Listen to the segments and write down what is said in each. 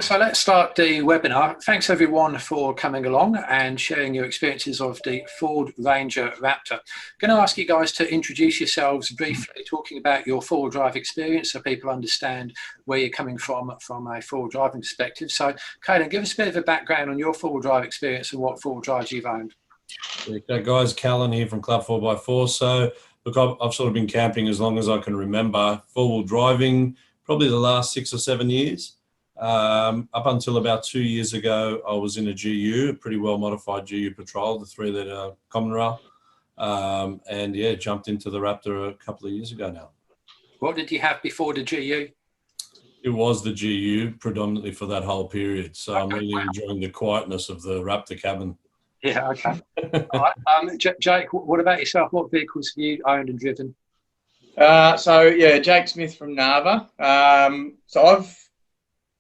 So let's start the webinar. Thanks everyone for coming along and sharing your experiences of the Ford Ranger Raptor. I'm going to ask you guys to introduce yourselves briefly, talking about your four-wheel drive experience so people understand where you're coming from a four-wheel driving perspective. So Caelan, give us a bit of a background on your four-wheel drive experience and what four-wheel drives you've owned. Yeah, guys, Callan here from Club 4x4. So look, I've sort of been camping as long as I can remember, four-wheel driving, probably the last 6 or 7 years. Up until about 2 years ago, I was in a GU, a pretty well modified GU Patrol, the 3-litre common rail, and yeah, jumped into the Raptor a couple of years ago now. What did you have before the GU? It was the GU predominantly for that whole period, so I'm really enjoying the quietness of the Raptor cabin. Yeah, okay. All right. Jake, what about yourself? What vehicles have you owned and driven? So yeah, Jake Smith from Narva. So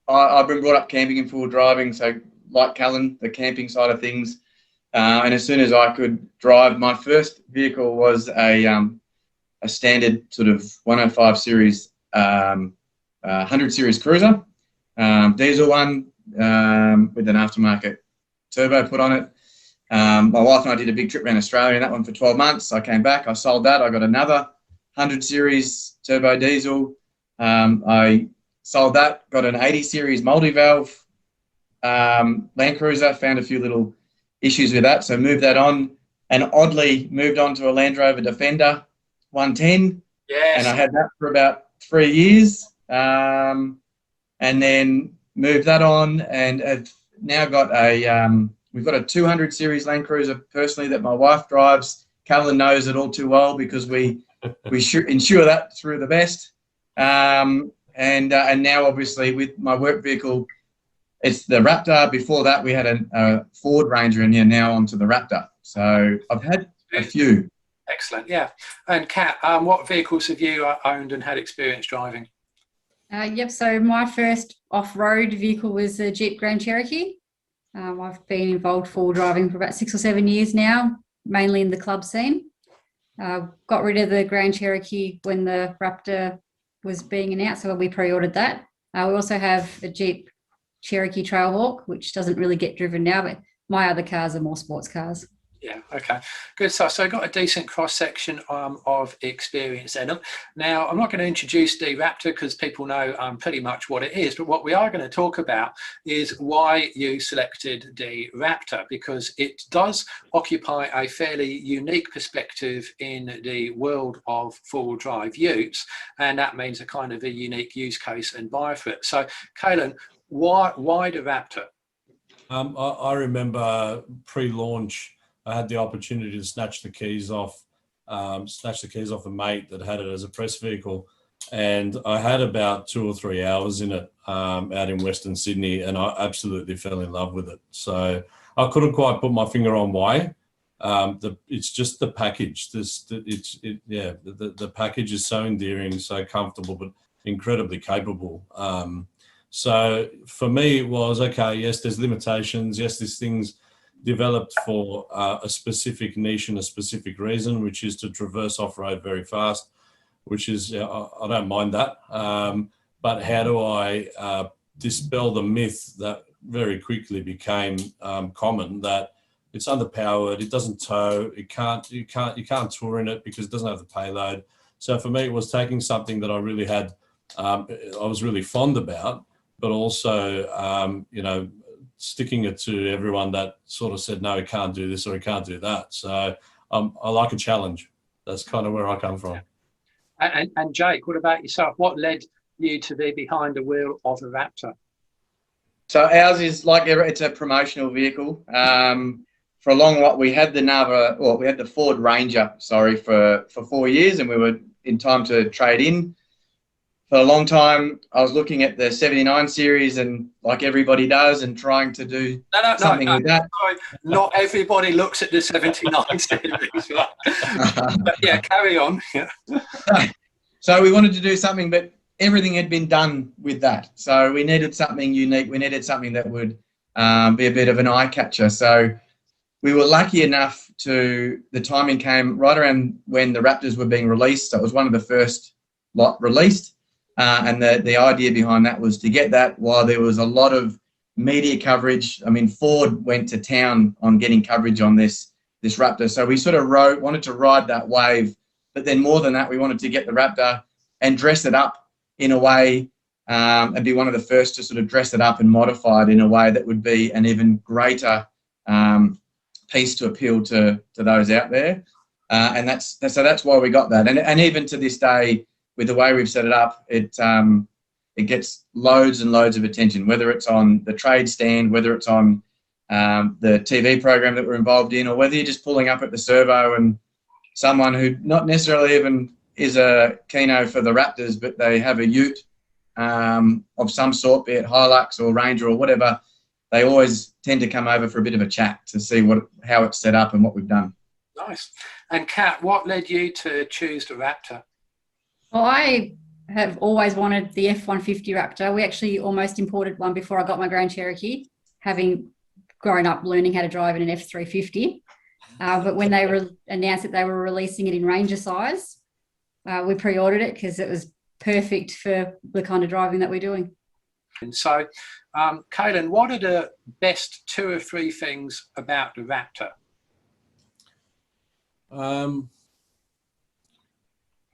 I've been brought up camping and four-wheel driving, so like Callan, the camping side of things. And as soon as I could drive, my first vehicle was a standard sort of 105 series, 100 series cruiser, diesel one with an aftermarket turbo put on it. My wife and I did a big trip around Australia in that one for 12 months. I came back, I sold that, I got another 100 series turbo diesel. I sold that, got an 80 series multi-valve Land Cruiser, found a few little issues with that, so moved that on, and oddly moved on to a Land Rover Defender 110. Yes. And I had that for about 3 years, and then moved that on, and have now got we've got a 200 series Land Cruiser personally that my wife drives. Callan knows it all too well because we insure that through the best. And now obviously with my work vehicle, it's the Raptor. Before that we had a Ford Ranger, and now onto the Raptor. So I've had a few. Excellent, yeah. And Kat, what vehicles have you owned and had experience driving? Yep, so my first off-road vehicle was a Jeep Grand Cherokee. I've been involved four-wheel driving for about 6 or 7 years now, mainly in the club scene. Got rid of the Grand Cherokee when the Raptor was being announced, so we pre-ordered that. We also have a Jeep Cherokee Trailhawk, which doesn't really get driven now, but my other cars are more sports cars. Yeah, okay, good stuff. So I got a decent cross-section of experience then. Now, I'm not going to introduce the Raptor because people know pretty much what it is, but what we are going to talk about is why you selected the Raptor, because it does occupy a fairly unique perspective in the world of four-wheel drive utes, and that means a kind of a unique use case and buyer for it. So, Caelan, why the Raptor? I remember pre-launch, I had the opportunity to snatch the keys off a mate that had it as a press vehicle, and I had about 2 or 3 hours in it out in Western Sydney, and I absolutely fell in love with it. So I couldn't quite put my finger on why. It's just the package. The package is so endearing, so comfortable, but incredibly capable. So for me, it was okay. Yes, there's limitations. Yes, this thing's developed for a specific niche and a specific reason, which is to traverse off-road very fast, which is, I don't mind that. But how do I dispel the myth that very quickly became common, that it's underpowered, it doesn't tow, you can't tour in it because it doesn't have the payload. So for me, it was taking something that I really had, I was really fond about, but also, sticking it to everyone that sort of said, no, he can't do this or he can't do that. So I like a challenge. That's kind of where I come from. And Jake, what about yourself? What led you to be behind the wheel of a Raptor? So ours is like, it's a promotional vehicle. For a long while, we had the Ford Ranger, for 4 years, and we were in time to trade in. For a long time, I was looking at the 79 series, and like everybody does, and trying to do something with that. Sorry, not everybody looks at the 79 series. But yeah, carry on. Yeah. So we wanted to do something, but everything had been done with that. So we needed something unique. We needed something that would be a bit of an eye catcher. So we were lucky enough the timing came right around when the Raptors were being released. So it was one of the first lot released. And the idea behind that was to get that while there was a lot of media coverage. I mean, Ford went to town on getting coverage on this Raptor. So we sort of wanted to ride that wave, but then more than that, we wanted to get the Raptor and dress it up in a way and be one of the first to sort of dress it up and modify it in a way that would be an even greater piece to appeal to those out there. And that's why we got that. And even to this day, with the way we've set it up, it gets loads and loads of attention, whether it's on the trade stand, whether it's on the TV program that we're involved in, or whether you're just pulling up at the servo and someone who not necessarily even is a keno for the Raptors, but they have a ute of some sort, be it Hilux or Ranger or whatever, they always tend to come over for a bit of a chat to see how it's set up and what we've done. Nice. And Kat, what led you to choose the Raptor? Well, I have always wanted the F-150 Raptor. We actually almost imported one before I got my Grand Cherokee, having grown up learning how to drive in an F-350. But when they announced that they were releasing it in Ranger size, we pre-ordered it because it was perfect for the kind of driving that we're doing. And so, Kaylin, what are the best 2 or 3 things about the Raptor?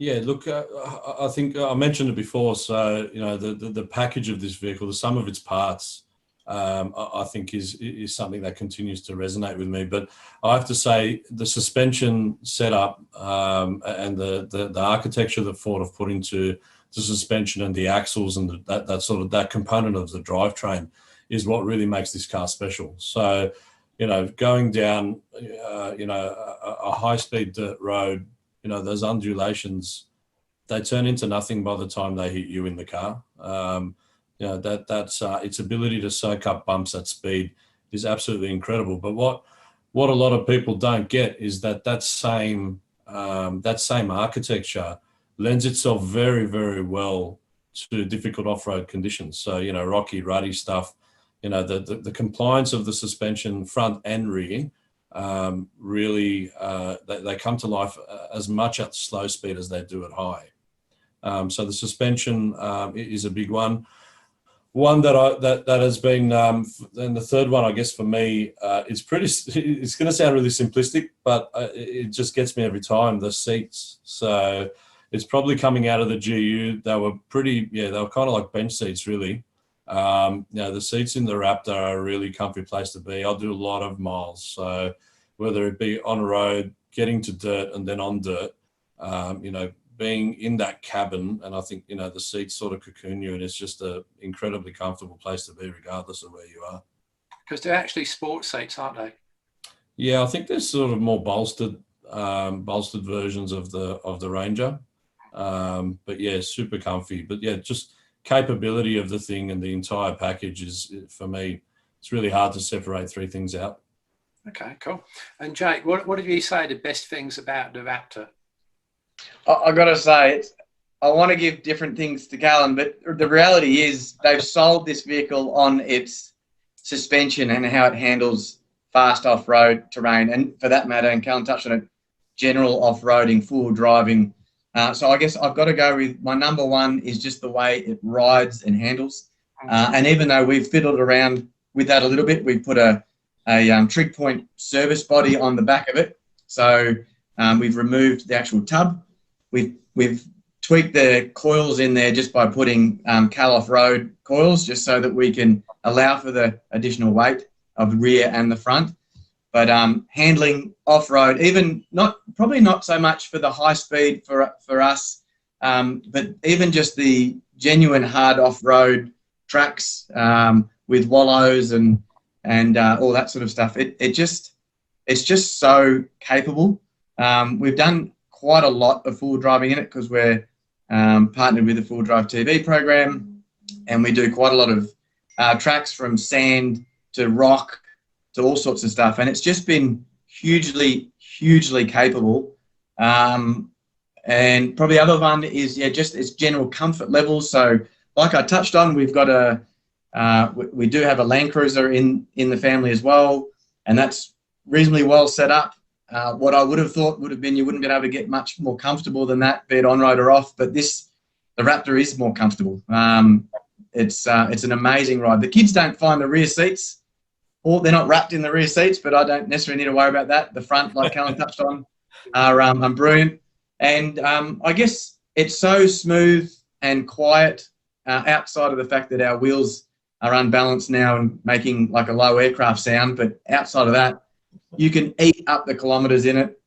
Yeah, look, I think I mentioned it before. So, you know, the package of this vehicle, the sum of its parts, I think is something that continues to resonate with me. But I have to say the suspension setup and the architecture that Ford have put into the suspension and the axles and that component of the drivetrain is what really makes this car special. So, you know, going down, a high-speed dirt road, you know, those undulations, they turn into nothing by the time they hit you in the car. You know, that's its ability to soak up bumps at speed is absolutely incredible. But what a lot of people don't get is that same architecture lends itself very, very well to difficult off-road conditions. So, you know, rocky, ruddy stuff, you know, the compliance of the suspension front and rear really, they come to life as much at slow speed as they do at high. So the suspension is a big one. One that has been, and the third one, I guess for me, it's going to sound really simplistic, but it just gets me every time, the seats. So it's probably coming out of the GU. They were they were kind of like bench seats, really. You know, the seats in the Raptor are a really comfy place to be. I'll do a lot of miles. So whether it be on road, getting to dirt and then on dirt, you know, being in that cabin, and I think, you know, the seats sort of cocoon you, and it's just an incredibly comfortable place to be regardless of where you are. Because they're actually sports seats, aren't they? Yeah, I think there's sort of more bolstered versions of the Ranger. But yeah, super comfy. But yeah, just capability of the thing and the entire package is, for me, it's really hard to separate 3 things out. Okay, cool. And Jake, what did you say the best things about the Raptor? I got to say, I want to give different things to Callan, but the reality is they've sold this vehicle on its suspension and how it handles fast off-road terrain, and for that matter, and Callan touched on it, general off-roading, full driving. So I guess I've got to go with my number 1 is just the way it rides and handles. And even though we've fiddled around with that a little bit, we've put a trig point service body on the back of it. So we've removed the actual tub. We've tweaked the coils in there just by putting Cal off-road coils, just so that we can allow for the additional weight of the rear and the front. But handling off-road, even probably not so much for the high speed for us, but even just the genuine hard off-road tracks with wallows and all that sort of stuff. It's just so capable. We've done quite a lot of full driving in it because we're partnered with the Full Drive TV program, and we do quite a lot of tracks from sand to rock to all sorts of stuff, and it's just been hugely capable. And probably the other one is just its general comfort levels. So like I touched on, we've got we do have a Land Cruiser in the family as well, and that's reasonably well set up. What I would have thought would have been you wouldn't be able to get much more comfortable than that, be it on road or off. But the the Raptor is more comfortable. It's an amazing ride. The kids don't find the rear seats, or they're not wrapped in the rear seats, but I don't necessarily need to worry about that. The front, like Callum touched on, are brilliant. And I guess it's so smooth and quiet outside of the fact that our wheels are unbalanced now and making like a low aircraft sound. But outside of that, you can eat up the kilometres in it.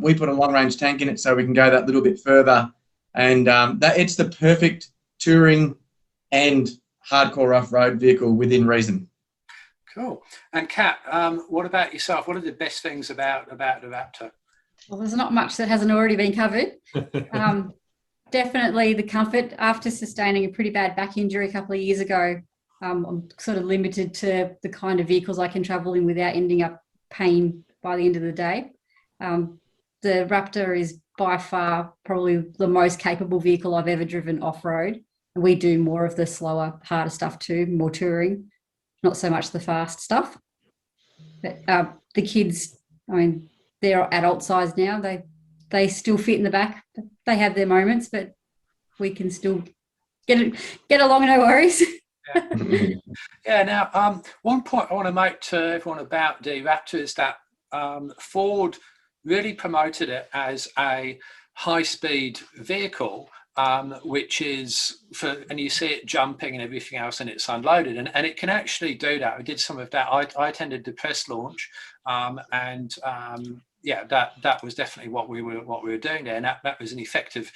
We put a long-range tank in it so we can go that little bit further. And it's the perfect touring and hardcore off-road vehicle within reason. Cool. And Kat, what about yourself? What are the best things about the Raptor? Well, there's not much that hasn't already been covered. Definitely the comfort. After sustaining a pretty bad back injury a couple of years ago, I'm sort of limited to the kind of vehicles I can travel in without ending up pain by the end of the day. The Raptor is by far probably the most capable vehicle I've ever driven off-road. And we do more of the slower, harder stuff too, more touring, not so much the fast stuff. But the kids, I mean, they're adult size now. They still fit in the back. They have their moments, but we can still get along, no worries. Yeah. Now, one point I want to make to everyone about the Raptor is that Ford really promoted it as a high-speed vehicle, which is and you see it jumping and everything else, and it's unloaded, and it can actually do that. We did some of that. I attended the press launch, yeah, that was definitely what we were doing there, and that was an effective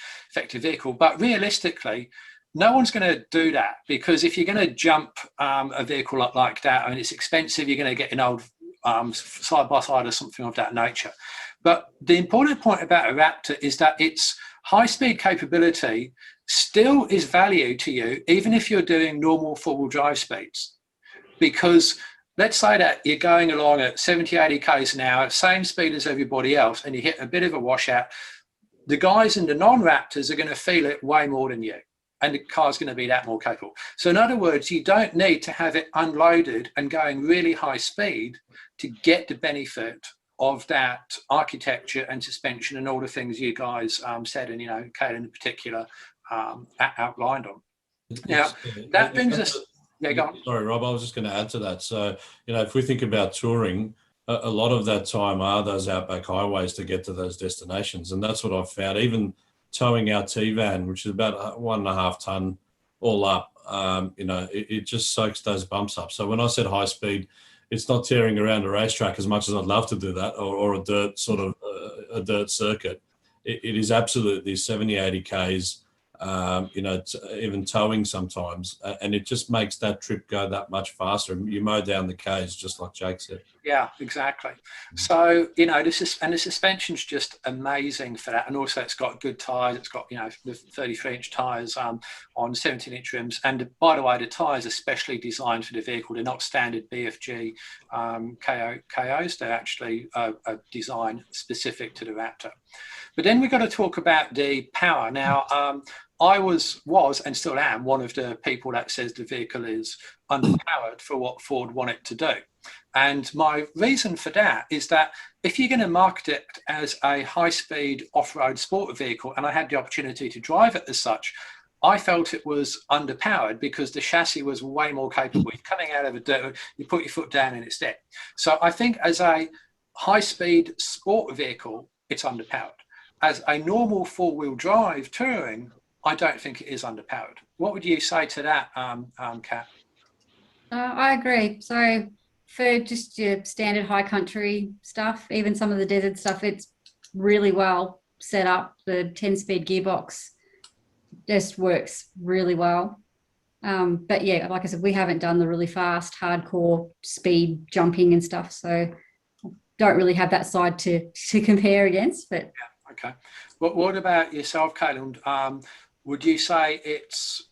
vehicle. But realistically, no one's going to do that, because if you're going to jump a vehicle like that, I mean, it's expensive. You're going to get an old side by side or something of that nature. But the important point about a Raptor is that its high-speed capability still is value to you, even if you're doing normal four-wheel drive speeds. Because let's say that you're going along at 70, 80 k's an hour, same speed as everybody else, and you hit a bit of a washout. The guys in the non-Raptors are going to feel it way more than you, and the car's going to be that more capable. So in other words, you don't need to have it unloaded and going really high speed to get the benefit of that architecture and suspension and all the things you guys said, and, you know, Kate in particular outlined on. Now, that brings us... Yeah, go on. Sorry, Rob, I was just going to add to that. So, you know, if we think about touring, a lot of that time are those outback highways to get to those destinations. And that's what I've found. Even towing our T-van, which is about 1.5 ton all up, you know, it just soaks those bumps up. So when I said high speed, it's not tearing around a racetrack as much as I'd love to do that, or a dirt sort of a dirt circuit. It is absolutely 70, 80 Ks, you know, even towing sometimes, and it just makes that trip go that much faster. You mow down the Ks, just like Jake said. Yeah, exactly. So, you know, the suspension's just amazing for that. And also it's got good tyres. It's got, you know, the 33-inch tyres on 17-inch rims. And by the way, the tyres are specially designed for the vehicle. They're not standard BFG KOs. They're actually designed specific to the Raptor. But then we've got to talk about the power. Now, I was and still am one of the people that says the vehicle is underpowered for what Ford want it to do. And my reason for that is that if you're going to market it as a high-speed off-road sport vehicle, and I had the opportunity to drive it as such, I felt it was underpowered because the chassis was way more capable. You're coming out of a dirt, you put your foot down and it's dead. So I think as a high-speed sport vehicle, it's underpowered. As a normal four-wheel drive touring, I don't think it is underpowered. What would you say to that, Kat? I agree. So for just your standard high country stuff, even some of the desert stuff, it's really well set up. The 10-speed gearbox just works really well. But yeah, like I said, we haven't done the really fast, hardcore speed jumping and stuff, so don't really have that side to compare against. But yeah, okay. What about yourself, Caleb? Would you say it's?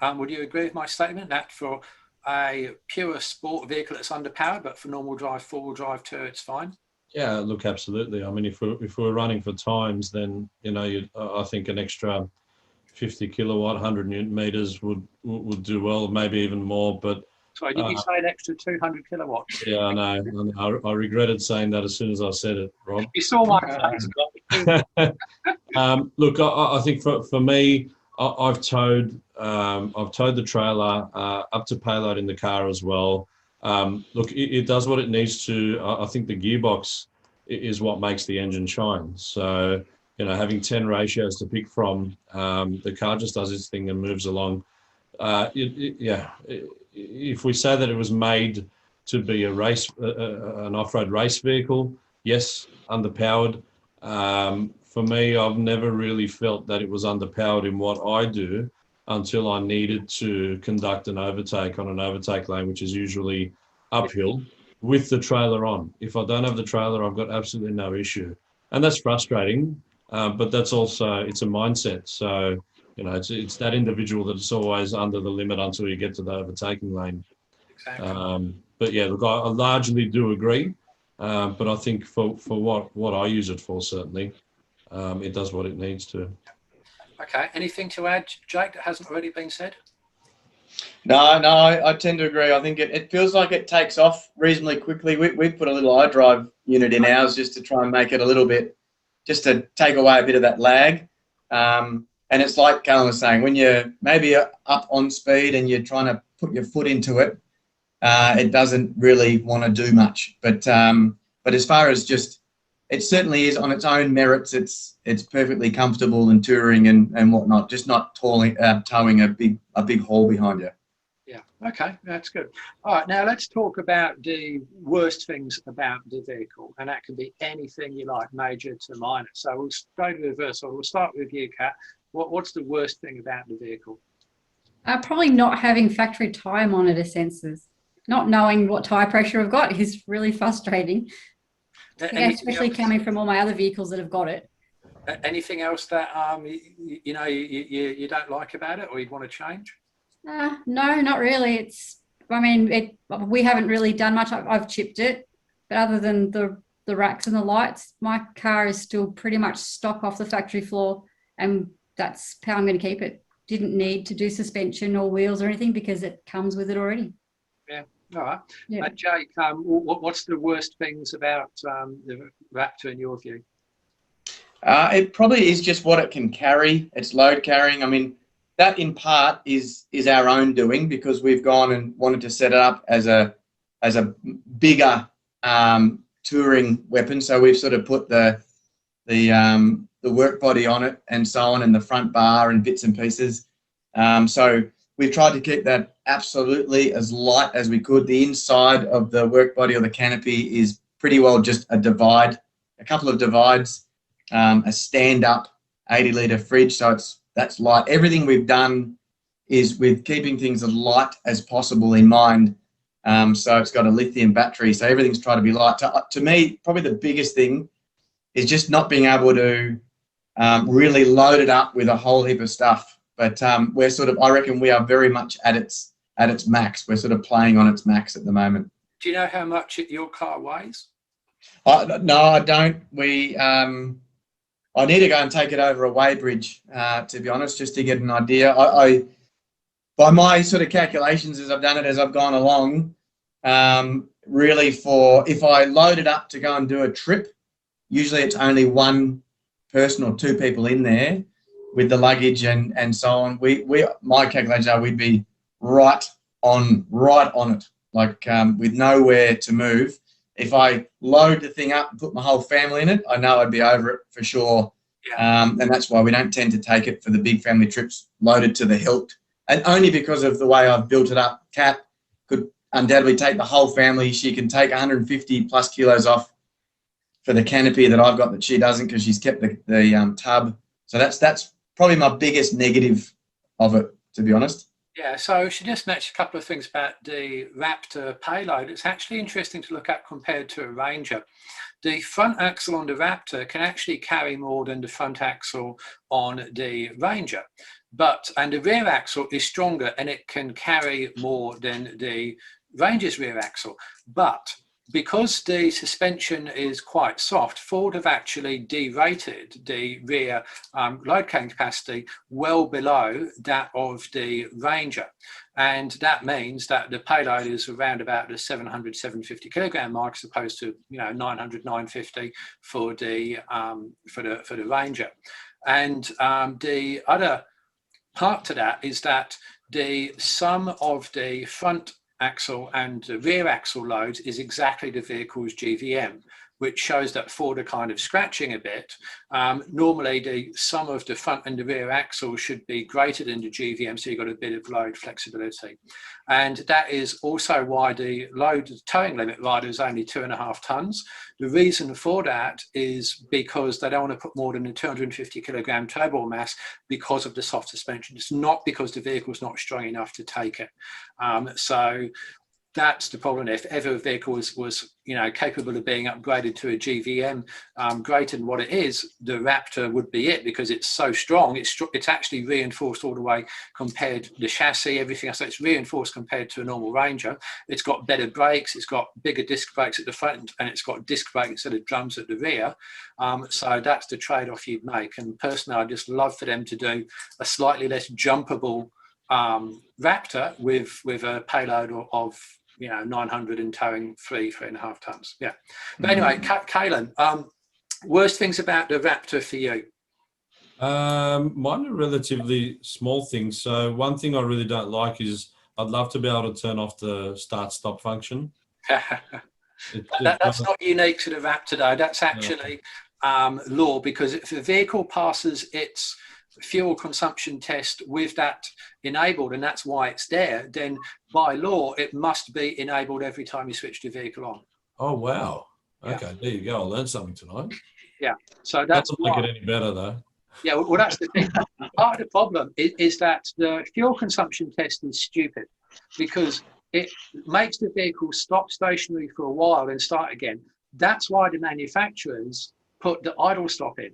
Would you agree with my statement that for a pure sport vehicle it's underpowered, but for normal drive, four-wheel drive too, it's fine? Yeah, look, absolutely. I mean, if we're running for times, then, you know, I think an extra 50 kilowatt, 100 newton meters would do well, maybe even more. But sorry, did you say an extra 200 kilowatts? Yeah, I know. I regretted saying that as soon as I said it, Rob. You saw my face. Look, I think for me, I've towed the trailer up to Payload in the car as well. Look, it does what it needs to. I think the gearbox is what makes the engine shine. So, you know, having 10 ratios to pick from, the car just does its thing and moves along. Yeah, if we say that it was made to be an off-road race vehicle, yes, underpowered. For me, I've never really felt that it was underpowered in what I do until I needed to conduct an overtake on an overtake lane, which is usually uphill with the trailer on. If I don't have the trailer, I've got absolutely no issue. And that's frustrating, but that's also, it's a mindset. So, you know, it's that individual that's always under the limit until you get to the overtaking lane. Exactly. But yeah, look, I largely do agree. But I think for what I use it for, certainly, it does what it needs to. Okay. Anything to add, Jake, that hasn't already been said? No, I tend to agree. I think it feels like it takes off reasonably quickly. We've put a little iDrive unit in ours just to try and make it a little bit, just to take away a bit of that lag. And it's like Callum was saying, when you're maybe up on speed and you're trying to put your foot into it, it doesn't really want to do much. But as far as just, it certainly is on its own merits. It's perfectly comfortable in touring and whatnot. Just not towing a big haul behind you. Yeah. Okay, that's good. All right, now let's talk about the worst things about the vehicle, and that can be anything you like, major to minor. So we'll go to reverse. So we'll start with you, Kat. What's the worst thing about the vehicle? Probably not having factory tyre monitor sensors. Not knowing what tyre pressure I've got is really frustrating. Especially coming from all my other vehicles that have got it. Anything else that you don't like about it, or you'd want to change? No, not really. We haven't really done much. I've chipped it, but other than the racks and the lights, my car is still pretty much stock off the factory floor, and that's how I'm going to keep it. Didn't need to do suspension or wheels or anything because it comes with it already. Yeah. All right. Yeah. Jake, what's the worst things about the Raptor in your view? It probably is just what it can carry. It's load carrying. I mean, that in part is our own doing, because we've gone and wanted to set it up as a bigger touring weapon. So we've sort of put the work body on it and so on, and the front bar and bits and pieces. So we've tried to keep that absolutely as light as we could. The inside of the work body or the canopy is pretty well just a couple of divides, a stand-up 80-litre fridge. So that's light. Everything we've done is with keeping things as light as possible in mind. So it's got a lithium battery. So everything's tried to be light. To me, probably the biggest thing is just not being able to really load it up with a whole heap of stuff. But we're sort of, I reckon we are very much at its max. We're sort of playing on its max at the moment. Do you know how much your car weighs? No, I don't. I need to go and take it over a weighbridge, to be honest, just to get an idea. I by my sort of calculations as I've done it as I've gone along, really if I load it up to go and do a trip, usually it's only one person or two people in there with the luggage and so on. My calculations are we'd be right on it, like with nowhere to move. If I load the thing up and put my whole family in it, I know I'd be over it for sure. Yeah. And that's why we don't tend to take it for the big family trips loaded to the hilt. And only because of the way I've built it up. Kat could undoubtedly take the whole family. She can take 150 plus kilos off for the canopy that I've got that she doesn't, because she's kept the tub. So that's probably my biggest negative of it, to be honest. Yeah, so she just mentioned a couple of things about the Raptor payload. It's actually interesting to look at compared to a Ranger. The front axle on the Raptor can actually carry more than the front axle on the Ranger. And the rear axle is stronger and it can carry more than the Ranger's rear axle. But because the suspension is quite soft, Ford have actually derated the rear load carrying capacity well below that of the Ranger. And that means that the payload is around about the 700, 750 kilogram mark, as opposed to 900, 950 for the Ranger. And the other part to that is that the sum of the front axle and the rear axle loads is exactly the vehicle's GVM, which shows that Ford are kind of scratching a bit. Normally, the sum of the front and the rear axle should be greater than the GVM, so you've got a bit of load flexibility. And that is also why the load towing limit rider is only 2.5 tons. The reason for that is because they don't want to put more than a 250 kilogram turbo mass because of the soft suspension. It's not because the vehicle's not strong enough to take it. So that's the problem. If ever a vehicle was capable of being upgraded to a GVM greater than what it is, the Raptor would be it, because it's so strong. It's actually reinforced all the way compared to the chassis, everything else. So it's reinforced compared to a normal Ranger. It's got better brakes. It's got bigger disc brakes at the front, and it's got disc brakes instead of drums at the rear. So that's the trade-off you'd make. And personally, I just love for them to do a slightly less jumpable Raptor with a payload of 900 and towing 3.5 tons. Yeah. But anyway, Kalen, worst things about the Raptor for you? Mine are relatively small things. So one thing I really don't like is I'd love to be able to turn off the start-stop function. That's not unique to the Raptor, though. That's actually law, because if the vehicle passes its fuel consumption test with that enabled, and that's why it's there, then by law it must be enabled every time you switch the vehicle on. Oh wow. Okay, there you go. I learned something tonight. Yeah, so that's doesn't make it any better though. Yeah, well, that's the thing. Part of the problem is that the fuel consumption test is stupid, because it makes the vehicle stop stationary for a while and start again. That's why the manufacturers put the idle stop in.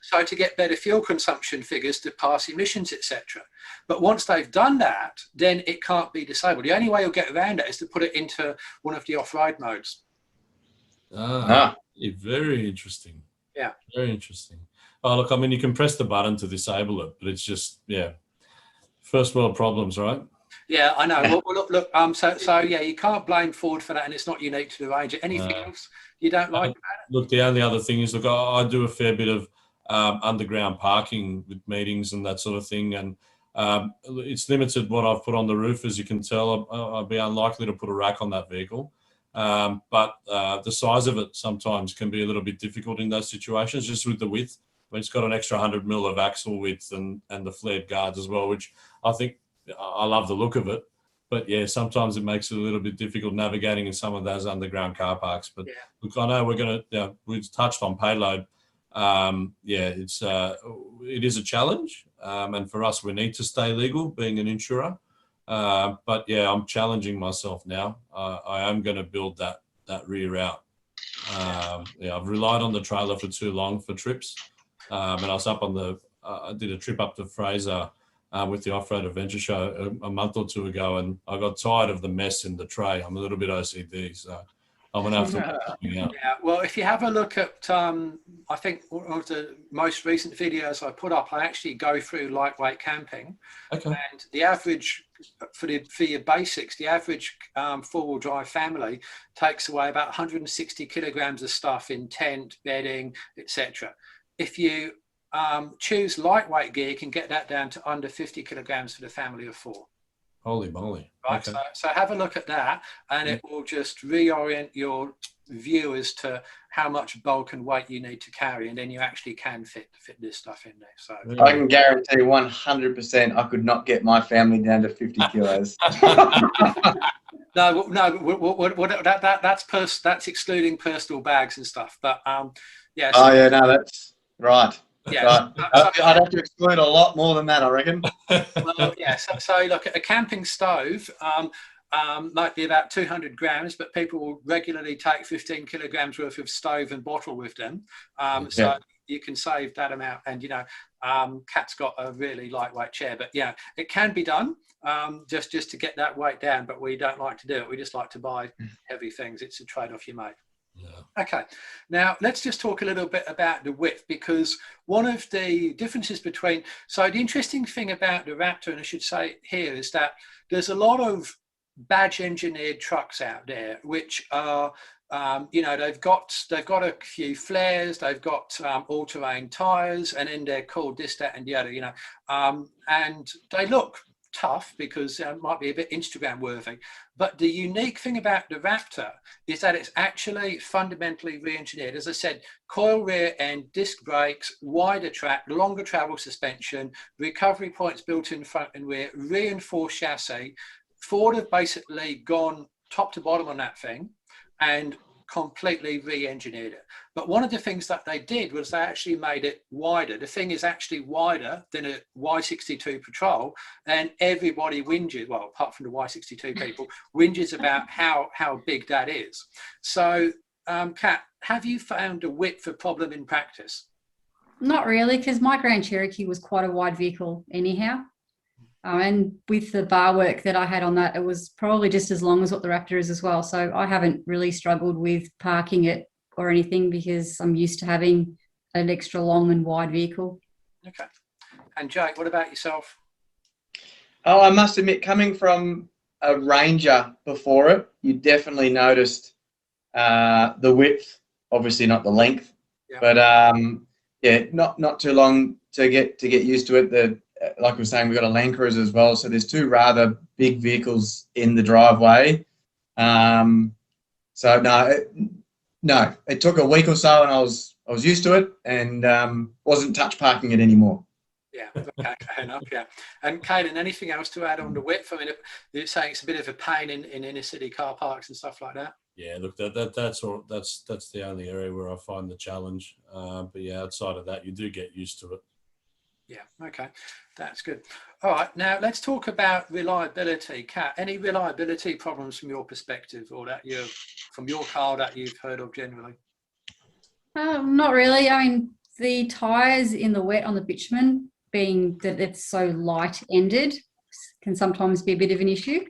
So to get better fuel consumption figures to pass emissions, etc. But once they've done that, then it can't be disabled. The only way you'll get around it is to put it into one of the off-road modes. Very interesting. Yeah, very interesting. Oh look, I mean, you can press the button to disable it, but it's just first world problems, right? Yeah, I know. Well, look. So yeah, you can't blame Ford for that, and it's not unique to the Ranger. Anything else you don't like about it? Look, the only other thing is, look, I do a fair bit of underground parking with meetings and that sort of thing, and it's limited what I've put on the roof. As you can tell, I'd be unlikely to put a rack on that vehicle, but the size of it sometimes can be a little bit difficult in those situations, just with the width. When it's got an extra 100 mil of axle width and the flared guards as well, which I think I love the look of it. But yeah, sometimes it makes it a little bit difficult navigating in some of those underground car parks. But look, I know we've touched on Payload. It is a challenge, and for us, we need to stay legal, being an insurer. But yeah, I'm challenging myself now. I am going to build that rear out. I've relied on the trailer for too long for trips, and I was up on I did a trip up to Fraser with the Off-Road Adventure Show a month or two ago, and I got tired of the mess in the tray. I'm a little bit OCD, so I'm going to have to work something out. Yeah, well, if you have a look at, I think one of the most recent videos I put up, I actually go through lightweight camping. Okay. And the average, for your basics, the average four-wheel drive family takes away about 160 kilograms of stuff in tent, bedding, etc. If you choose lightweight gear, you can get that down to under 50 kilograms for the family of 4. Holy moly. Right, okay. So have a look at that, and it will just reorient your view as to how much bulk and weight you need to carry, and then you actually can fit this stuff in there. So I can guarantee 100% I could not get my family down to 50 kilos. No, that's excluding personal bags and stuff. But yeah. So, that's right. Yeah, right. I'd have to exclude a lot more than that, I reckon. Well, yeah. So look, a camping stove might be about 200 grams, but people will regularly take 15 kilograms worth of stove and bottle with them. So you can save that amount. And Kat's got a really lightweight chair, but yeah, it can be done just to get that weight down. But we don't like to do it. We just like to buy heavy things. It's a trade-off you make. Yeah. Okay, now let's just talk a little bit about the width, because one of the differences between, so the interesting thing about the Raptor, and I should say here, is that there's a lot of badge engineered trucks out there which are You know, they've got a few flares, they've got all-terrain tires, and then they're called this, that, and the other. You know, and they look tough because it might be a bit Instagram worthy. But the unique thing about the Raptor is that it's actually fundamentally re-engineered. As I said, coil rear end, disc brakes, wider track, longer travel suspension, recovery points built in front and rear, reinforced chassis. Ford have basically gone top to bottom on that thing and completely re-engineered it. But one of the things that they did was they actually made it wider. The thing is actually wider than a Y62 Patrol, and everybody whinges, well, apart from the Y62 people, whinges about how big that is. So, Kat, have you found a width of problem in practice? Not really, because my Grand Cherokee was quite a wide vehicle anyhow. And with the bar work that I had on that, it was probably just as long as what the Raptor is as well. So I haven't really struggled with parking it or anything because I'm used to having an extra long and wide vehicle. Okay. And Jake, what about yourself? Oh, I must admit, coming from a Ranger before it, you definitely noticed the width, obviously not the length, Yeah. but yeah, not too long to get used to it. Like we were saying, we've got a Land Cruiser as well, so there's two rather big vehicles in the driveway. So no, it took a week or so, and I was used to it, and wasn't touch parking it anymore. Yeah, okay, fair enough, yeah. And Caelan, anything else to add on the width? I mean, you're saying it's a bit of a pain in inner city car parks and stuff like that? Yeah, look, that's the only area where I find the challenge. But yeah, outside of that, you do get used to it. Yeah, okay, that's good. All right, now let's talk about reliability. Kat, any reliability problems from your perspective, or from your car that you've heard of generally? Not really. I mean, the tyres in the wet on the bitumen, being that it's so light-ended, can sometimes be a bit of an issue.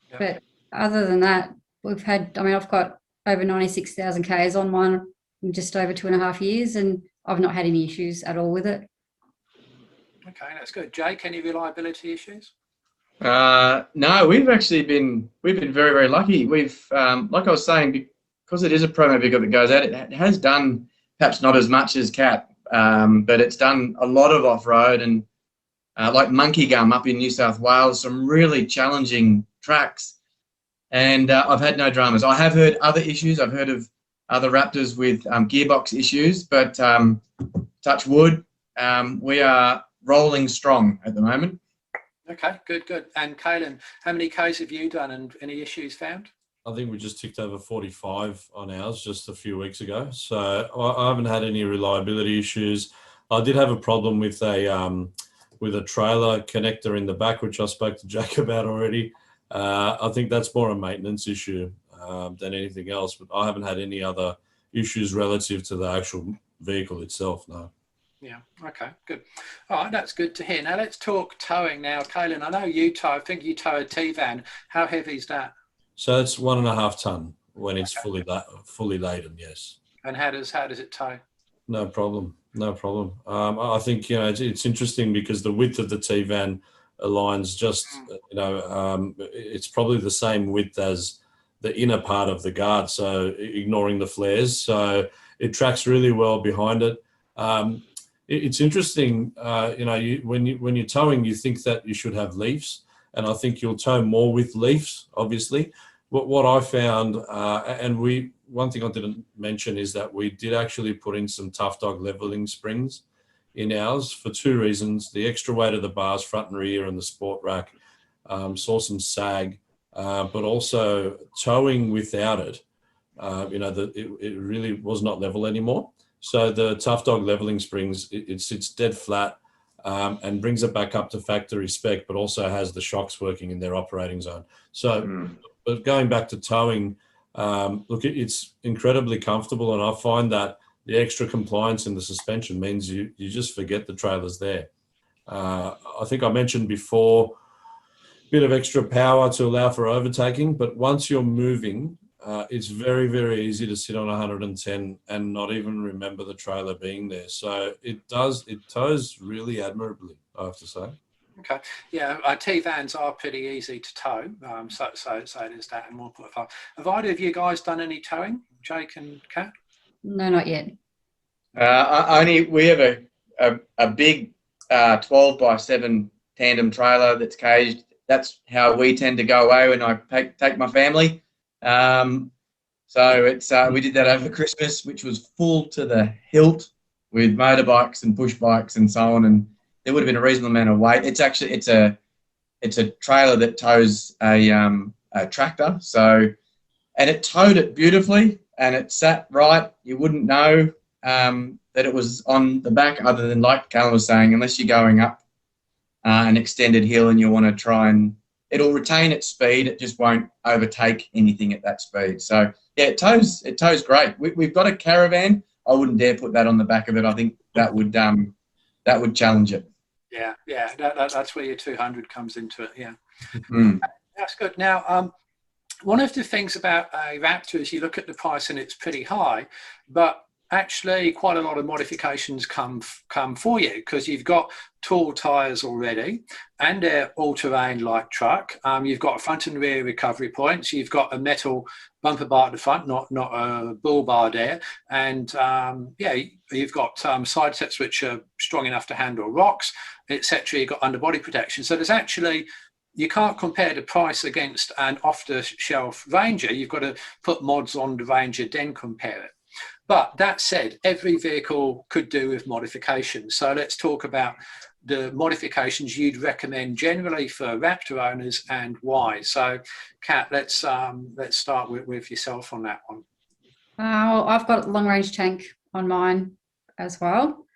Yeah. But other than that, I've got over 96,000 Ks on mine in just over 2.5 years, and I've not had any issues at all with it. Okay, that's good. Jake, any reliability issues? No, we've been very, very lucky. We've like I was saying, because it is a promo vehicle that goes out, it has done perhaps not as much as Cat, but it's done a lot of off-road and like Monkey Gum up in New South Wales, some really challenging tracks. And I've had no dramas. I have heard other issues. I've heard of other Raptors with gearbox issues, but touch wood, we are rolling strong at the moment. Okay, good. And Caelan, how many Ks have you done and any issues found? I think we just ticked over 45 on ours just a few weeks ago. So I haven't had any reliability issues. I did have a problem with a trailer connector in the back, which I spoke to Jake about already. I think that's more a maintenance issue than anything else, but I haven't had any other issues relative to the actual vehicle itself, no. Yeah, okay, good. All right, that's good to hear. Now let's talk towing now. Caelan, I know you tow, I think you tow a T-van. How heavy is that? So it's 1.5 ton when it's fully laden, yes. And how does it tow? No problem. I think, it's interesting because the width of the T-van aligns just, it's probably the same width as the inner part of the guard, so ignoring the flares. So it tracks really well behind it. It's interesting, when you're towing, you think that you should have leafs, and I think you'll tow more with leafs, obviously. But what I found, one thing I didn't mention is that we did actually put in some Tough Dog leveling springs in ours for two reasons: the extra weight of the bars, front and rear, and the sport rack, saw some sag, but also towing without it, it really was not level anymore. So the Tough Dog leveling springs, it sits dead flat and brings it back up to factory spec, but also has the shocks working in their operating zone. So, but going back to towing, look, it's incredibly comfortable, and I find that the extra compliance in the suspension means you just forget the trailer's there. I think I mentioned before, a bit of extra power to allow for overtaking, but once you're moving, it's very, very easy to sit on 110 and not even remember the trailer being there. So it tows really admirably, I have to say. Okay. Yeah, T-vans are pretty easy to tow. So there's that and 1.5. Have either of you guys done any towing, Jake and Kat? No, not yet. We have a big 12x7 tandem trailer that's caged. That's how we tend to go away when I take my family. So it's we did that over Christmas, which was full to the hilt with motorbikes and push bikes and so on. And there would have been a reasonable amount of weight. It's a trailer that tows a tractor. So, and it towed it beautifully, and it sat right. You wouldn't know that it was on the back, other than, like Callum was saying, unless you're going up an extended hill and you want to try and it'll retain its speed. It just won't overtake anything at that speed. So yeah, it tows great. We've got a caravan. I wouldn't dare put that on the back of it. I think that would challenge it. Yeah, that's where your 200 comes into it. Yeah, That's good. Now, one of the things about a Raptor is you look at the price and it's pretty high, but actually quite a lot of modifications come for you, because you've got tall tyres already and they're all-terrain like truck. You've got front and rear recovery points. You've got a metal bumper bar at the front, not a bull bar there. And you've got side sets which are strong enough to handle rocks, etc. You've got underbody protection. So there's actually, you can't compare the price against an off-the-shelf Ranger. You've got to put mods on the Ranger, then compare it. But that said, every vehicle could do with modifications. So let's talk about the modifications you'd recommend generally for Raptor owners and why. So, Kat, let's start with yourself on that one. I've got a long-range tank on mine as well,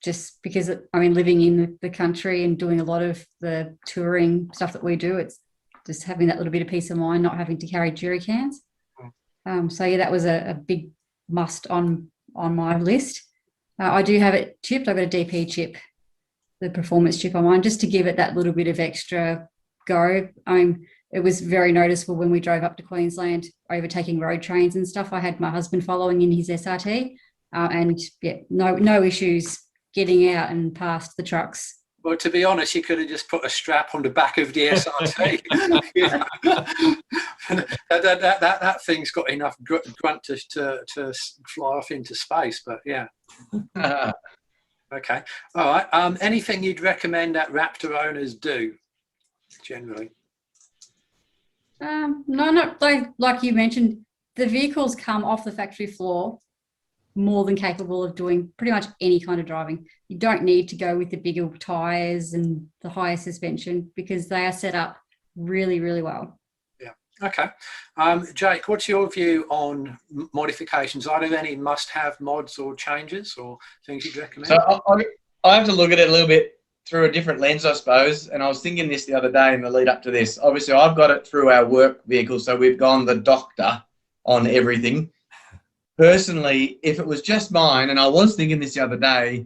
just because, living in the country and doing a lot of the touring stuff that we do, it's just having that little bit of peace of mind, not having to carry jerry cans. So yeah, that was a big must on my list. I do have it chipped. I've got a DP chip, the performance chip on mine, just to give it that little bit of extra go. It was very noticeable when we drove up to Queensland, overtaking road trains and stuff. I had my husband following in his SRT, and yeah, no issues getting out and past the trucks. Well, to be honest, you could have just put a strap on the back of the SRT. that thing's got enough grunt to fly off into space, but yeah. Okay. All right. Anything you'd recommend that Raptor owners do, generally? No, not like you mentioned. The vehicles come off the factory floor more than capable of doing pretty much any kind of driving. You don't need to go with the bigger tyres and the higher suspension, because they are set up really, really well. Yeah. Okay. Jake, what's your view on modifications? Are there any must-have mods or changes or things you'd recommend? So I have to look at it a little bit through a different lens, I suppose. And I was thinking this the other day in the lead up to this. Obviously, I've got it through our work vehicle, so we've gone the doctor on everything. Personally, if it was just mine, and I was thinking this the other day,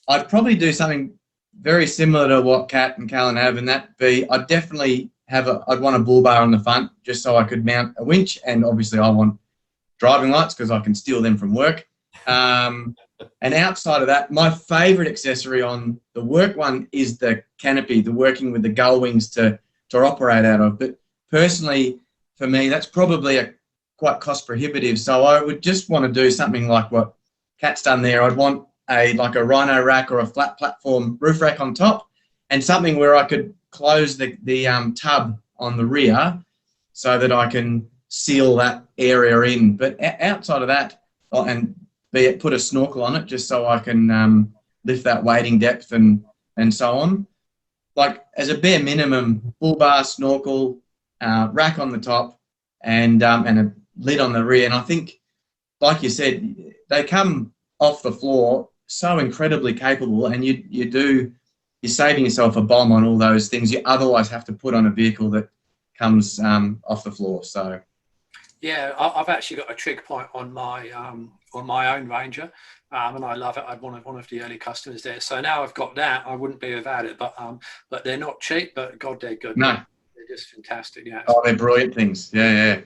I'd probably do something very similar to what Kat and Callan have, and that be, I'd definitely I'd want a bull bar on the front just so I could mount a winch, and obviously I want driving lights because I can steal them from work. And outside of that, my favourite accessory on the work one is the canopy, the working with the gull wings to operate out of. But personally, for me, that's probably quite cost prohibitive. So I would just want to do something like what Kat's done there. I'd want a rhino rack or a flat platform roof rack on top, and something where I could close the tub on the rear so that I can seal that area in. But outside of that, and put a snorkel on it just so I can lift that wading depth and so on. Like, as a bare minimum, bull bar, snorkel, rack on the top, and a lid on the rear. And I think, like you said, they come off the floor so incredibly capable, and you're saving yourself a bomb on all those things you otherwise have to put on a vehicle that comes off the floor. So yeah, I've actually got a trig point on my own Ranger, and I love it. I'm one of the early customers there. So now I've got that, I wouldn't be without it. But they're not cheap, but God, they're good. No, they're just fantastic. Yeah. Oh, they're brilliant things. Yeah.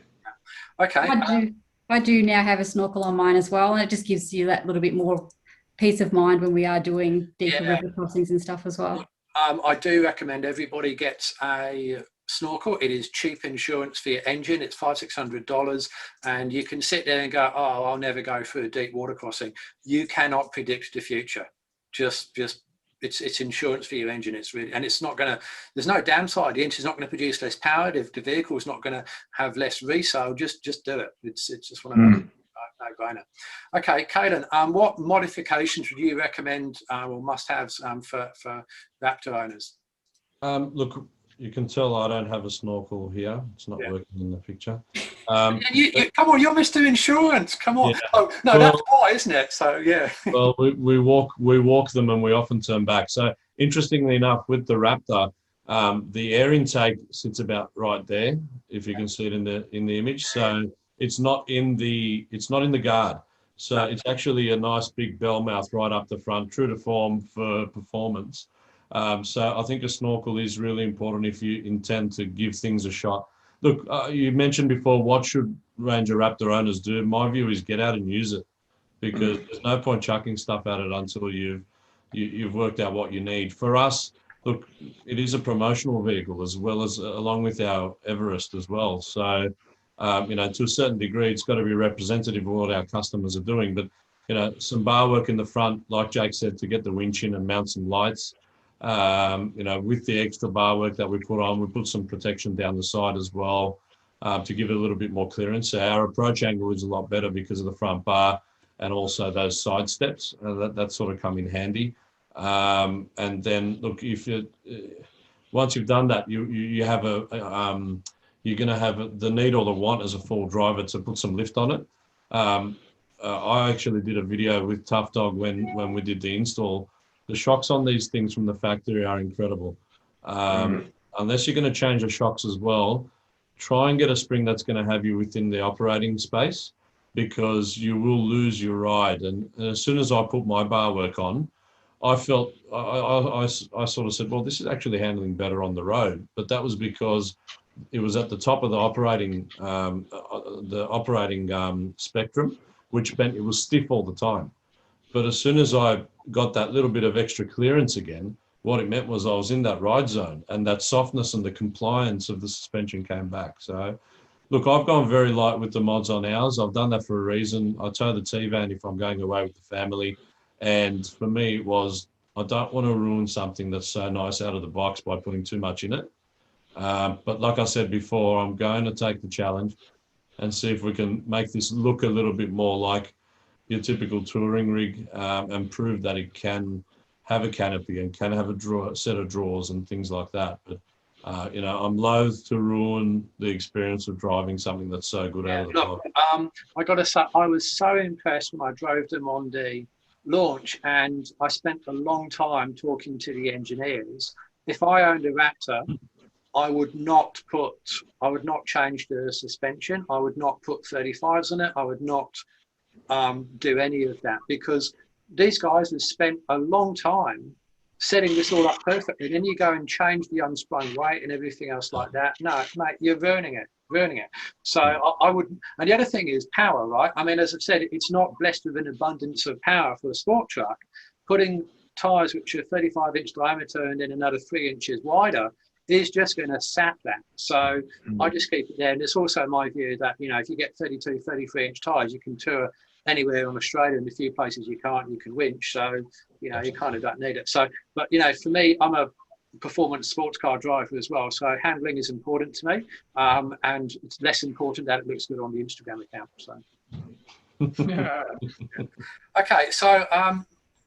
Okay. I do now have a snorkel on mine as well, and it just gives you that little bit more peace of mind when we are doing deeper river crossings and stuff as well. I do recommend everybody gets a snorkel. It is cheap insurance for your engine. It's $500-600, and you can sit there and go, oh, I'll never go through a deep water crossing. You cannot predict the future. Just it's insurance for your engine. It's really, and it's not going to, there's no downside. The engine's not going to produce less power. If the vehicle's not going to have less resale, just do it. It's just one of those no-brainer. Okay, Caden, what modifications would you recommend or must-haves for Raptor owners? Look, you can tell I don't have a snorkel here. It's not working in the picture. Come on, you're Mr. Insurance. Come on. Yeah. Oh, no, that's why, isn't it? So, yeah. Well, we walk them and we often turn back. So, interestingly enough, with the Raptor, the air intake sits about right there, if you can see it in the image. So it's not in the guard. So it's actually a nice big bell mouth right up the front, true to form for performance. So I think a snorkel is really important if you intend to give things a shot. Look, you mentioned before, what should Ranger Raptor owners do? My view is get out and use it, because there's no point chucking stuff at it until you've worked out what you need. For us, look, it is a promotional vehicle as well as along with our Everest as well. So, to a certain degree, it's got to be representative of what our customers are doing. But, some bar work in the front, like Jake said, to get the winch in and mount some lights. With the extra bar work that we put on, we put some protection down the side as well to give it a little bit more clearance. So our approach angle is a lot better because of the front bar and also those side steps that sort of come in handy. And then look, if once you've done that, you have you're going to have the need or the want as a full driver to put some lift on it. I actually did a video with Tough Dog when we did the install. The shocks on these things from the factory are incredible. Unless you're going to change the shocks as well, try and get a spring that's going to have you within the operating space, because you will lose your ride. And as soon as I put my bar work on, I felt, I sort of said, well, this is actually handling better on the road. But that was because it was at the top of the operating spectrum, which meant it was stiff all the time. But as soon as I got that little bit of extra clearance again, what it meant was I was in that ride zone, and that softness and the compliance of the suspension came back. So, look, I've gone very light with the mods on ours. I've done that for a reason. I tow the T-Van if I'm going away with the family. And for me, it was, I don't want to ruin something that's so nice out of the box by putting too much in it. But like I said before, I'm going to take the challenge and see if we can make this look a little bit more like your typical touring rig, and prove that it can have a canopy and can have a set of drawers and things like that. But I'm loath to ruin the experience of driving something that's so good out of the box. I got to say, I was so impressed when I drove them on the launch, and I spent a long time talking to the engineers. If I owned a Raptor, I would not change the suspension. I would not put 35s on it. I would not do any of that, because these guys have spent a long time setting this all up perfectly. Then you go and change the unsprung weight and everything else like that. No, mate, you're ruining it. So I would, and the other thing is power, right? I mean, as I've said, it's not blessed with an abundance of power for a sport truck. Putting tyres which are 35-inch diameter and then another 3 inches wider is just going to sap that. So I just keep it there. And it's also my view that, if you get 32, 33-inch tyres, you can tour anywhere on Australia, and a few places you can't, you can winch. So, you kind of don't need it. So, but, for me, I'm a performance sports car driver as well. So handling is important to me. And it's less important that it looks good on the Instagram account. So, okay. So,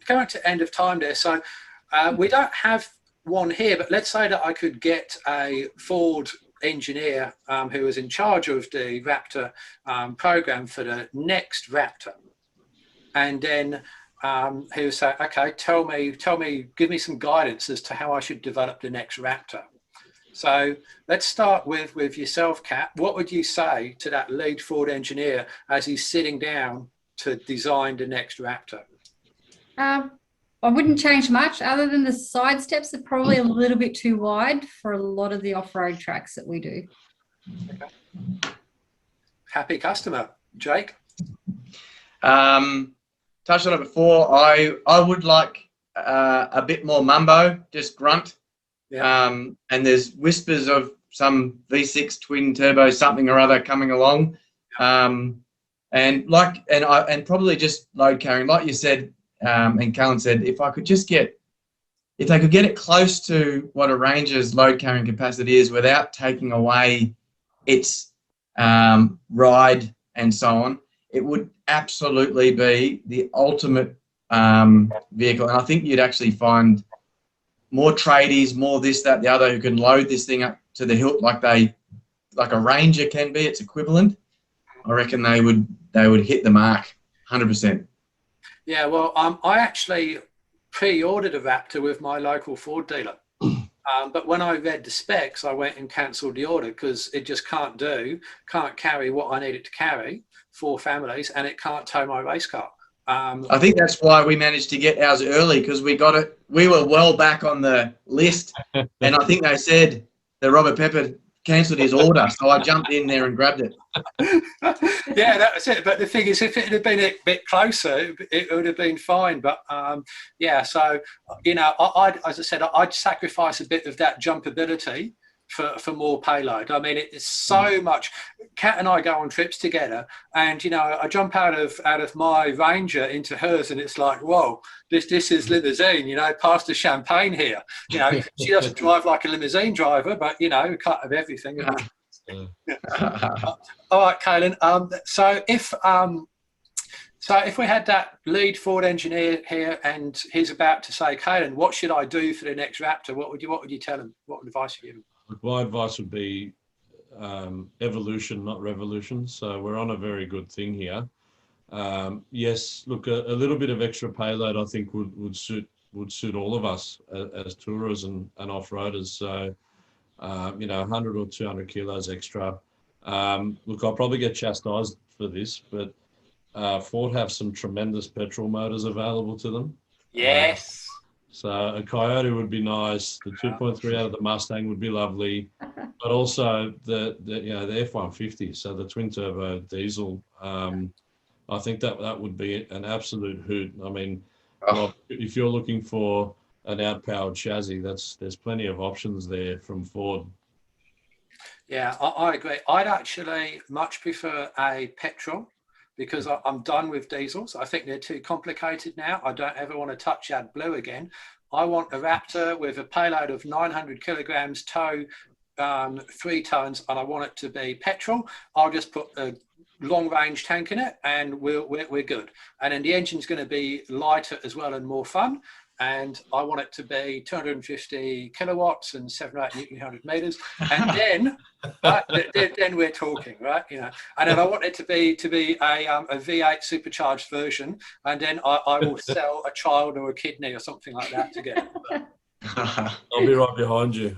going to end of time there. So we don't have one here, but let's say that I could get a Ford engineer who was in charge of the Raptor program for the next Raptor, and then he would say, okay, tell me, give me some guidance as to how I should develop the next Raptor. So let's start with yourself, Kat. What would you say to that lead Ford engineer as he's sitting down to design the next Raptor? I wouldn't change much, other than the side steps are probably a little bit too wide for a lot of the off-road tracks that we do. Okay. Happy customer. Jake? Touched on it before. I would like a bit more mumbo, just grunt Yeah. And there's whispers of some V6 twin turbo something or other coming along. And probably just load carrying, like you said, and Callan said, if they could get it close to what a Ranger's load carrying capacity is without taking away its ride and so on, it would absolutely be the ultimate vehicle. And I think you'd actually find more tradies, more this, that, the other, who can load this thing up to the hilt like a Ranger can be, its equivalent. I reckon they would hit the mark 100%. Yeah, well, I actually pre-ordered a Raptor with my local Ford dealer. But when I read the specs, I went and cancelled the order because it just can't carry what I need it to carry for families, and it can't tow my race car. I think that's why we managed to get ours early, because we got it. We were well back on the list, and I think they said that Robert Pepper cancelled his order, so I jumped in there and grabbed it. Yeah, that was it. But the thing is, if it had been a bit closer, it would have been fine. But yeah, so as I said, I'd sacrifice a bit of that jumpability for more payload. I mean, it's so much. Kat and I go on trips together, and I jump out of my Ranger into hers, and it's like, whoa, this is limousine. Past the champagne here. She doesn't drive like a limousine driver, but a cut of everything. All right, Kaylin. So if we had that lead Ford engineer here, and he's about to say, Kaylin, what should I do for the next Raptor? What would you tell him? What advice would you give him? My advice would be evolution, not revolution. So we're on a very good thing here. Yes, look, a little bit of extra payload I think would suit all of us as tourers and off-roaders. So 100 or 200 kilos extra. Look, I'll probably get chastised for this, but Ford have some tremendous petrol motors available to them. Yes. So a Coyote would be nice. The 2.3 out of the Mustang would be lovely, but also the F-150. So the twin turbo diesel. I think that would be an absolute hoot. I mean, Rob, if you're looking for an outpowered chassis, there's plenty of options there from Ford. Yeah, I agree. I'd actually much prefer a petrol, because I'm done with diesels. I think they're too complicated now. I don't ever want to touch AdBlue again. I want a Raptor with a payload of 900 kilograms, tow 3 tons, and I want it to be petrol. I'll just put a long range tank in it, and we're good. And then the engine's going to be lighter as well and more fun. And I want it to be 250 kilowatts and 7 or 8 Newton meters. And then, then we're talking, right? And then I want it to be a V8 supercharged version. And then I will sell a child or a kidney or something like that to get it. I'll be right behind you.